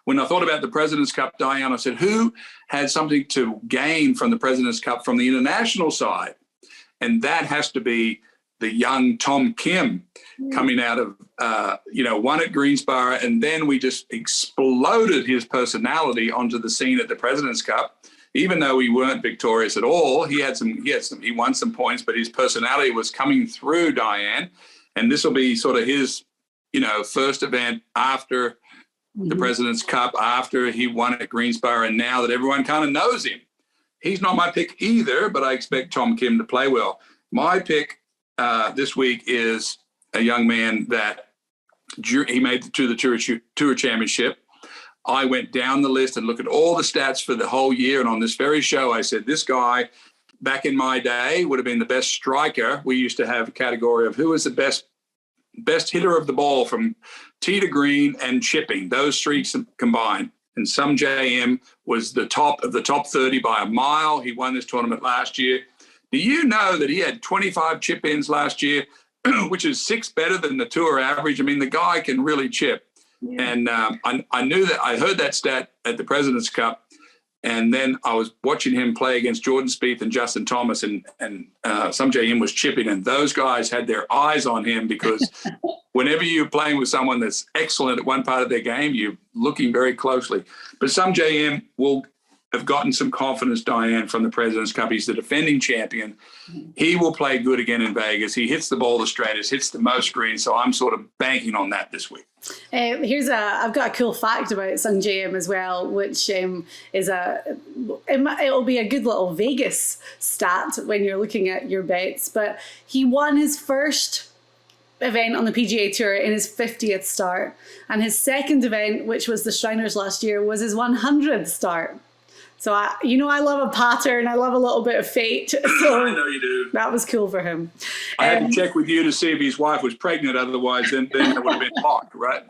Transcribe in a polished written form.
when I thought about the President's Cup, Diane, I said, who had something to gain from the President's Cup from the international side? And that has to be the young Tom Kim coming out of, won at Greensboro. And then we just exploded his personality onto the scene at the President's Cup. Even though we weren't victorious at all, he won some points, but his personality was coming through, Diane. And this will be sort of his, first event after the President's Cup, after he won at Greensboro. And now that everyone kind of knows him, he's not my pick either, but I expect Tom Kim to play well. My pick this week is a young man that he made it to the Tour Championship. I went down the list and looked at all the stats for the whole year. And on this very show, I said, this guy back in my day would have been the best striker. We used to have a category of who was the best hitter of the ball from tee to green and chipping, those three combined. And Sungjae was the top of the top 30 by a mile. He won this tournament last year. Do you know that he had 25 chip-ins last year, which is 6 better than the tour average? I mean, the guy can really chip. Yeah. And I knew that. I heard that stat at the President's Cup, and then I was watching him play against Jordan Spieth and Justin Thomas, and Sungjae was chipping, and those guys had their eyes on him because whenever you're playing with someone that's excellent at one part of their game, you're looking very closely. But Sungjae will have gotten some confidence, Diane, from the President's Cup. He's the defending champion. He will play good again in Vegas. He hits the ball the straightest, hits the most greens, so I'm sort of banking on that this week. I've got a cool fact about Sungjae as well, which it'll be a good little Vegas stat when you're looking at your bets. But he won his first event on the PGA Tour in his 50th start, and his second event, which was the Shriners last year, was his 100th start. So I love a pattern. I love a little bit of fate. So I know you do. That was cool for him. I had to check with you to see if his wife was pregnant. Otherwise, then it would have been locked, right?